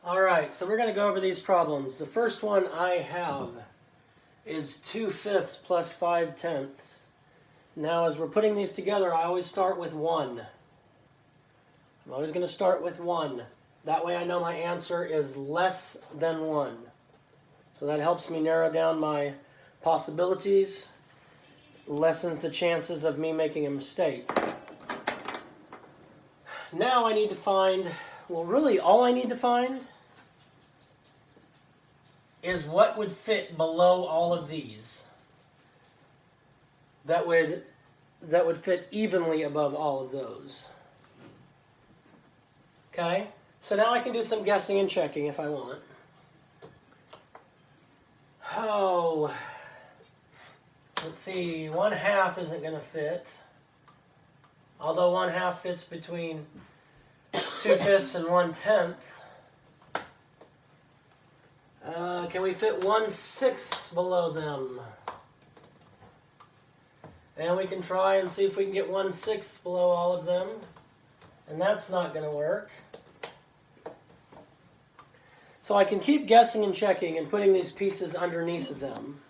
Alright, so we're going to go over these problems. The first one I have is 2/5 plus 5/10. Now as we're putting these together, I always start with 1. I'm always going to start with 1. That way I know my answer is less than 1. So that helps me narrow down my possibilities, lessens the chances of me making a mistake. Now I need to find, well really all I need to find is what would fit below all of these. That would fit evenly above all of those. Okay? So now I can do some guessing and checking if I want. Oh, let's see, 1/2 isn't going to fit. Although 1/2 fits between 2/5 and 1/10. Can we fit 1/6 below them? And we can try and see if we can get 1/6 below all of them. And that's not going to work. So I can keep guessing and checking and putting these pieces underneath of them.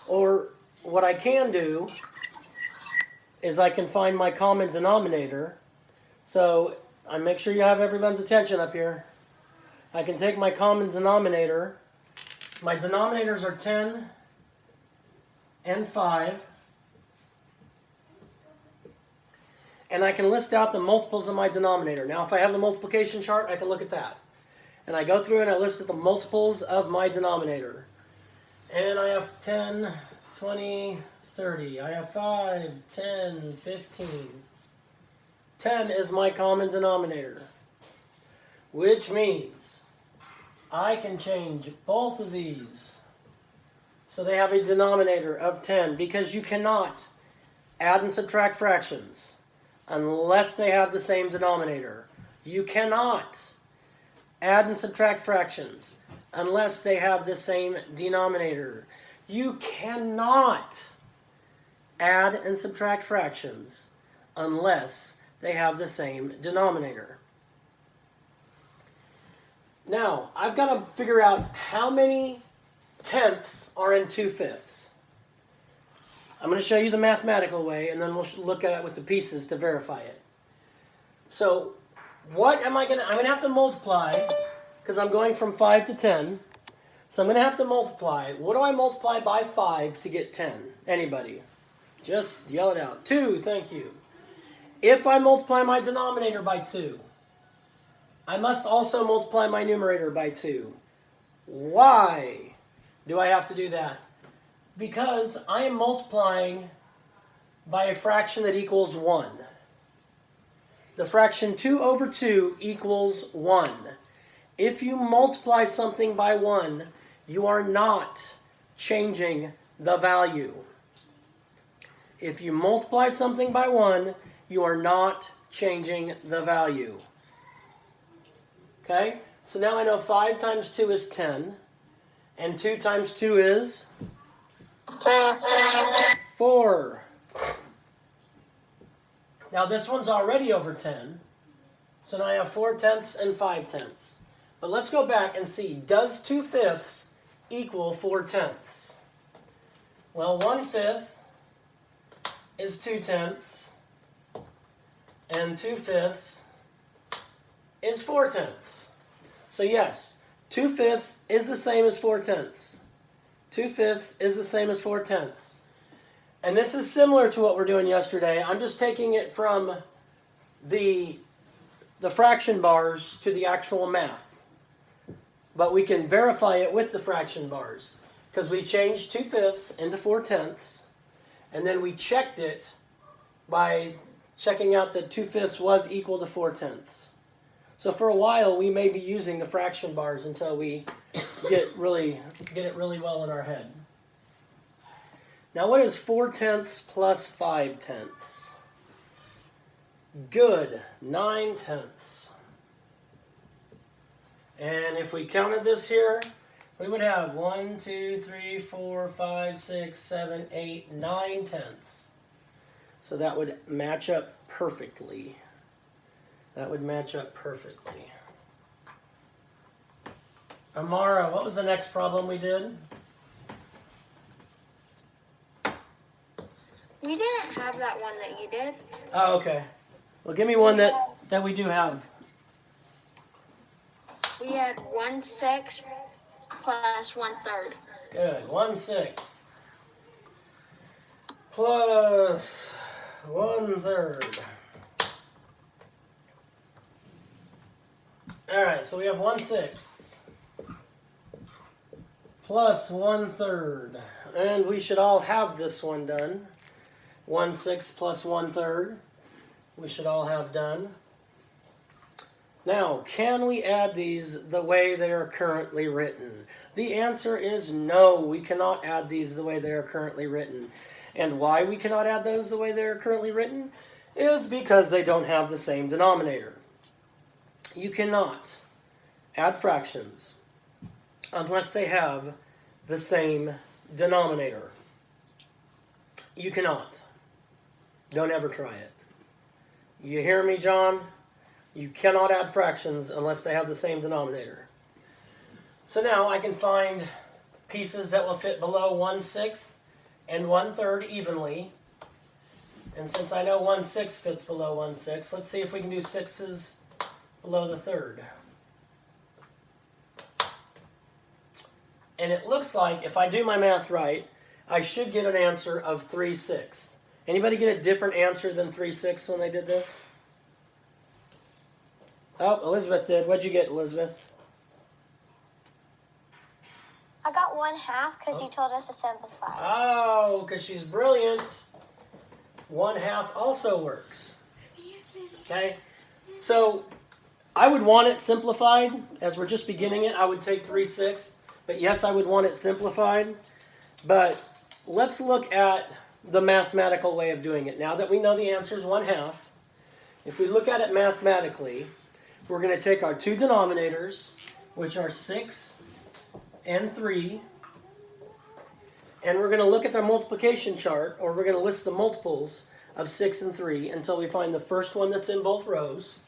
Or what I can do is I can find my common denominator. So I make sure you have everyone's attention up here. I can take my common denominator. My denominators are 10 and 5. And I can list out the multiples of my denominator. Now if I have the multiplication chart, I can look at that. And I go through and I list the multiples of my denominator. And I have 10, 20, 30. I have 5, 10, 15. 10 is my common denominator. Which means I can change both of these so they have a denominator of 10, because you cannot add and subtract fractions unless they have the same denominator. You cannot add and subtract fractions unless they have the same denominator. You cannot add and subtract fractions unless they have the same denominator. Now, I've got to figure out how many tenths are in 2/5. I'm going to show you the mathematical way, and then we'll look at it with the pieces to verify it. So, what am I going to... I'm going to have to multiply, because I'm going from 5 to 10. So I'm going to have to multiply. What do I multiply by 5 to get 10? Anybody? Just yell it out. 2, thank you. If I multiply my denominator by 2, I must also multiply my numerator by 2. Why do I have to do that? Because I am multiplying by a fraction that equals 1. The fraction 2 over 2 equals 1. If you multiply something by 1, you are not changing the value. If you multiply something by 1, you are not changing the value. Okay? So now I know 5 times 2 is 10. And 2 times 2 is 4. Now this one's already over 10. So now I have 4/10 and 5/10. But let's go back and see, does 2/5 equal 4/10? Well, 1/5 is 2/10, and 2/5 is 4/10. So yes, 2/5 is the same as 4/10. 2/5 is the same as 4/10. And this is similar to what we're doing yesterday. I'm just taking it from the fraction bars to the actual math. But we can verify it with the fraction bars, because we changed 2/5 into 4/10, and then we checked it by checking out that 2/5 was equal to 4/10. So for a while we may be using the fraction bars until we get it really well in our head. Now what is 4/10 plus 5/10? Good, 9/10. And if we counted this here, we would have 1, 2, 3, 4, 5, 6, 7, 8, 9/10. So that would match up perfectly. That would match up perfectly. Amara, what was the next problem we did? We didn't have that one that you did. Oh, okay. Well, give me one that we do have. We had 1/6 plus 1/3. Good. 1/6 plus 1/3. All right, so we have 1/6 plus 1/3, and we should all have this one done. 1/6 plus 1/3. We should all have done. Now, can we add these the way they are currently written? The answer is no, we cannot add these the way they are currently written. And why we cannot add those the way they are currently written is because they don't have the same denominator. You cannot add fractions unless they have the same denominator. You cannot. Don't ever try it. You hear me, John? You cannot add fractions unless they have the same denominator. So now I can find pieces that will fit below 1/6 and 1/3 evenly. And since I know 1/6 fits below 1/6, let's see if we can do 6s below the third. And it looks like, if I do my math right, I should get an answer of 3/6. Anybody get a different answer than 3/6 when they did this? Oh, Elizabeth did. What'd you get, Elizabeth? I got 1/2 because you told us to simplify. Oh, because she's brilliant. 1/2 also works. Okay? So, I would want it simplified. As we're just beginning it, I would take 3/6. But yes, I would want it simplified. But let's look at the mathematical way of doing it. Now that we know the answer is 1/2, if we look at it mathematically, we're going to take our two denominators, which are 6 and 3, and we're going to look at their multiplication chart, or we're going to list the multiples of 6 and 3 until we find the first one that's in both rows.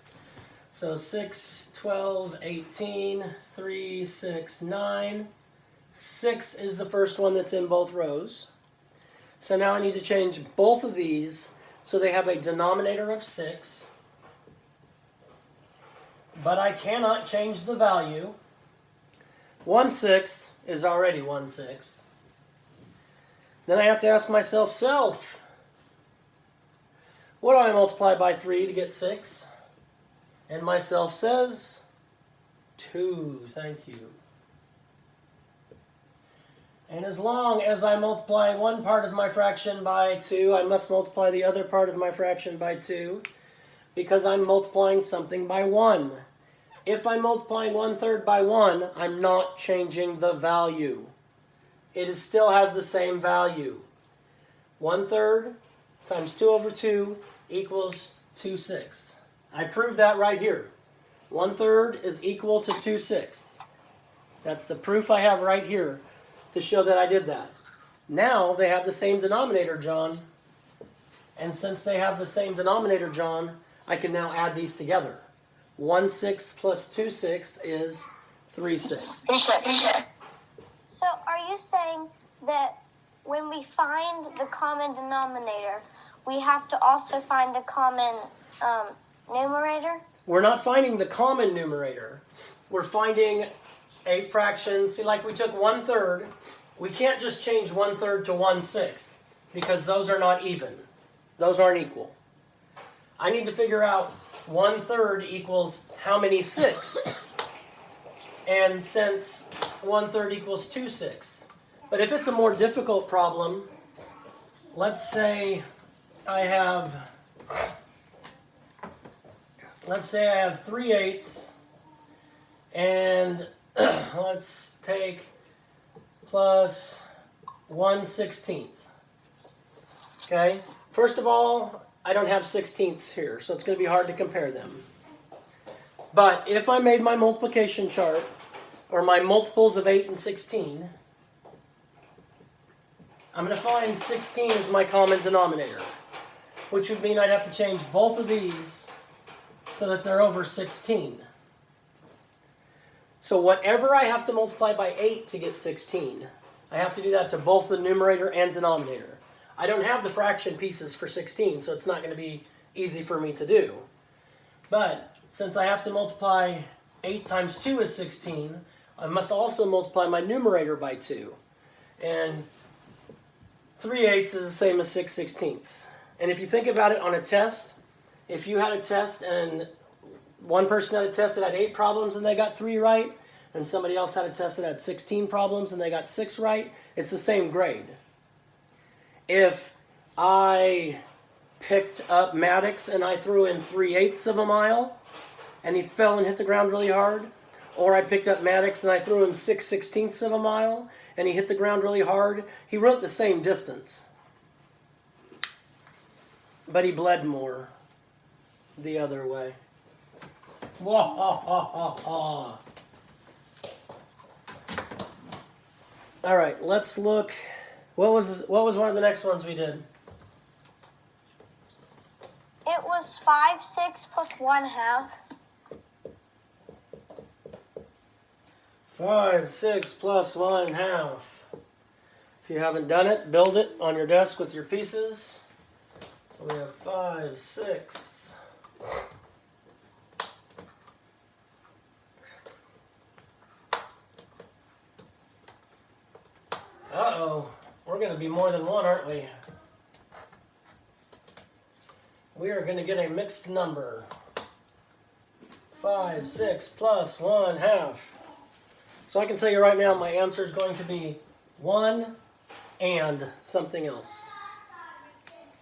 So 6, 12, 18, 3, 6, 9. 6 is the first one that's in both rows. So now I need to change both of these so they have a denominator of 6. But I cannot change the value. 1/6 is already 1/6. Then I have to ask myself, what do I multiply by 3 to get 6? And myself says 2. Thank you. And as long as I multiply one part of my fraction by 2, I must multiply the other part of my fraction by 2, because I'm multiplying something by 1. If I'm multiplying 1/3 by 1, I'm not changing the value. It still has the same value. 1/3 times 2 over 2 equals 2/6. I proved that right here. 1/3 is equal to 2/6. That's the proof I have right here to show that I did that. Now they have the same denominator, John. And since they have the same denominator, John, I can now add these together. 1/6 plus 2/6 is 3/6. So are you saying that when we find the common denominator, we have to also find the common numerator? We're not finding the common numerator. We're finding a fraction. See, like we took 1/3. We can't just change 1/3 to 1/6 because those are not even. Those aren't equal. I need to figure out 1/3 equals how many sixths. And since 1/3 equals 2/6. But if it's a more difficult problem, let's say I have 3/8, and let's take plus 1/16. Okay? First of all, I don't have 16ths here, so it's going to be hard to compare them. But if I made my multiplication chart, or my multiples of 8 and 16, I'm going to find 16 as my common denominator, which would mean I'd have to change both of these so that they're over 16. So whatever I have to multiply by 8 to get 16, I have to do that to both the numerator and denominator. I don't have the fraction pieces for 16, so it's not going to be easy for me to do. But since I have to multiply 8 times 2 is 16, I must also multiply my numerator by 2. And 3/8 is the same as 6/16. And if you think about it on a test, if you had a test and one person had a test that had 8 problems and they got 3 right, and somebody else had a test that had 16 problems and they got 6 right, it's the same grade. If I picked up Maddox and I threw in 3/8 of a mile and he fell and hit the ground really hard, or I picked up Maddox and I threw him 6/16 of a mile and he hit the ground really hard, he went the same distance. But he bled more the other way. Wah, ha, ha, ha, ha. All right, let's look. What was one of the next ones we did? It was 5/6 plus 1/2. 5/6 plus 1/2. If you haven't done it, build it on your desk with your pieces. So we have 5/6. Uh-oh, we're going to be more than one, aren't we? We are going to get a mixed number. 5/6 plus 1/2. So I can tell you right now my answer is going to be 1 and something else.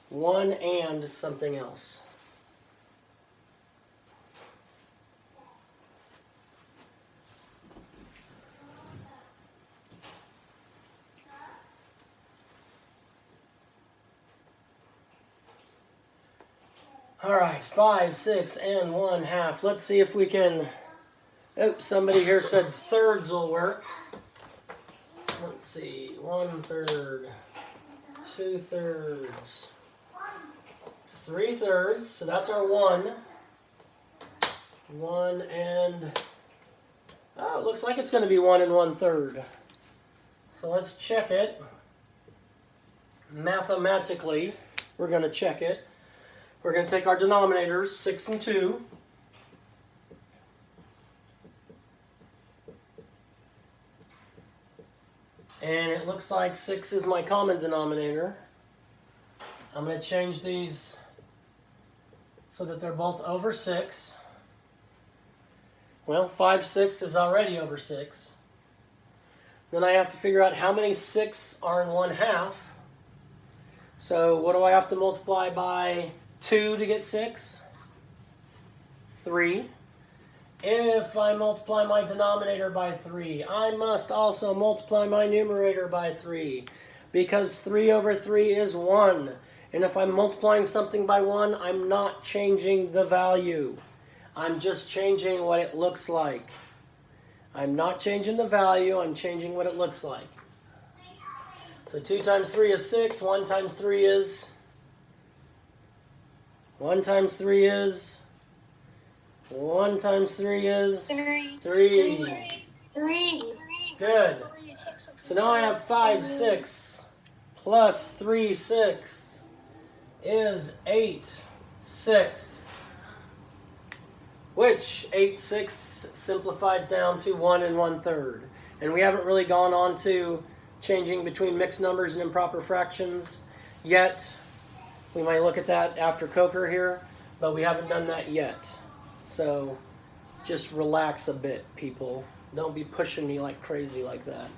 1 and something else. All right, 5/6 and 1/2. Let's see if we can. Oops, somebody here said thirds will work. Let's see, 1/3, 2/3, 3/3. So that's our 1. 1 and. Oh, it looks like it's going to be 1 and 1/3. So let's check it. Mathematically, we're going to check it. We're going to take our denominators, 6 and 2. And it looks like 6 is my common denominator. I'm going to change these so that they're both over 6. Well, 5/6 is already over 6. Then I have to figure out how many 6 are in 1/2. So what do I have to multiply by 2 to get 6? 3. If I multiply my denominator by 3, I must also multiply my numerator by 3, because 3 over 3 is 1. And if I'm multiplying something by 1, I'm not changing the value. I'm just changing what it looks like. I'm not changing the value, I'm changing what it looks like. So 2 times 3 is 6, 1 times 3 is... 1 times 3 is... 1 times 3 is... 3. 3. Good. So now I have 5/6 plus 3/6 is 8/6, which 8/6 simplifies down to 1 and 1/3. And we haven't really gone on to changing between mixed numbers and improper fractions yet. We might look at that after Coker here, but we haven't done that yet. So just relax a bit, people. Don't be pushing me like crazy like that.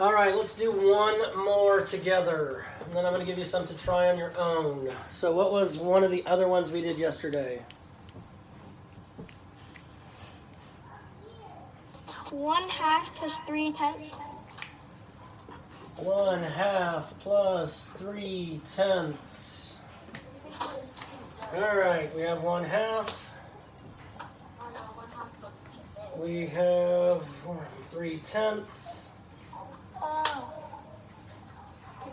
All right, let's do one more together. And then I'm going to give you some to try on your own. So what was one of the other ones we did yesterday? 1/2 plus 3/10. 1/2 plus 3/10. All right, we have 1/2. We have 3/10. Oh.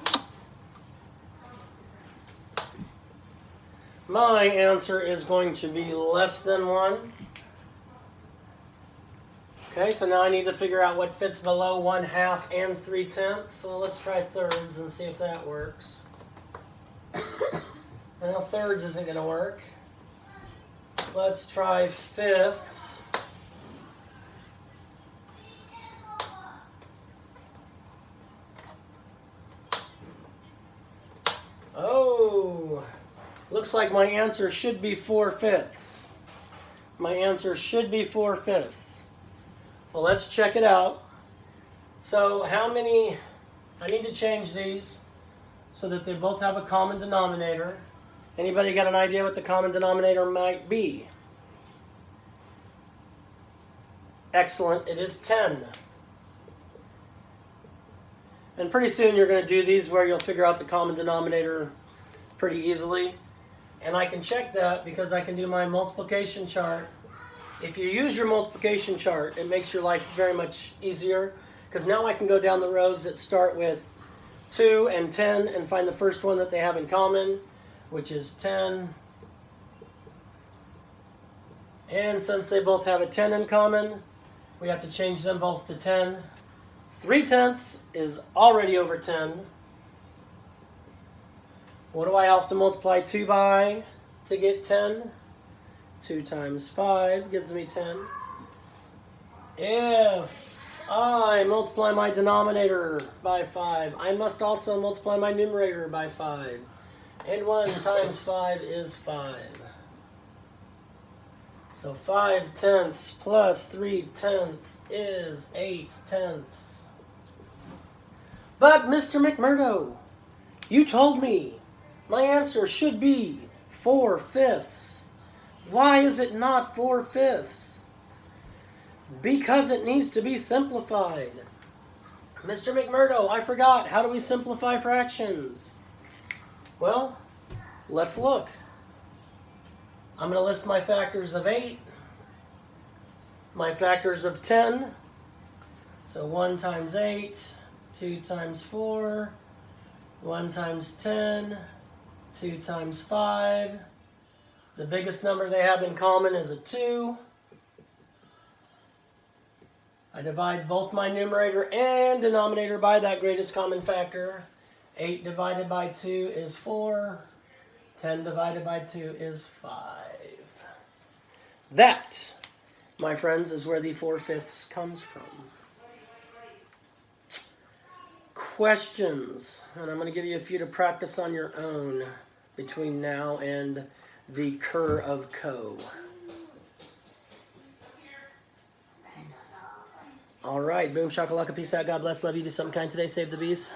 1/2 My answer is going to be less than 1. Okay, so now I need to figure out what fits below 1/2 and 3/10. So let's try thirds and see if that works. Well, thirds isn't going to work. Let's try fifths. Oh, looks like my answer should be 4/5. My answer should be 4/5. Well, let's check it out. So how many, I need to change these so that they both have a common denominator. Anybody got an idea what the common denominator might be? Excellent, it is 10. And pretty soon you're going to do these where you'll figure out the common denominator pretty easily. And I can check that because I can do my multiplication chart. If you use your multiplication chart, it makes your life very much easier, because now I can go down the rows that start with 2 and 10 and find the first one that they have in common, which is 10. And since they both have a 10 in common, we have to change them both to 10. 3/10 is already over 10. What do I have to multiply 2 by to get 10? 2 times 5 gives me 10. If I multiply my denominator by 5, I must also multiply my numerator by 5. And 1 times 5 is 5. So 5/10 plus 3/10 is 8/10. But Mr. McMurdo, you told me my answer should be 4/5. Why is it not 4/5? Because it needs to be simplified. Mr. McMurdo, I forgot. How do we simplify fractions? Well, let's look. I'm going to list my factors of 8, my factors of 10. So 1 times 8, 2 times 4, 1 times 10, 2 times 5. The biggest number they have in common is a 2. I divide both my numerator and denominator by that greatest common factor. 8 divided by 2 is 4. 10 divided by 2 is 5. That, my friends, is where the 4/5 comes from. Questions, and I'm going to give you a few to practice on your own between now and the cur of Co. All right, boom shakalaka, peace out, God bless, love you, do something kind today, save the bees.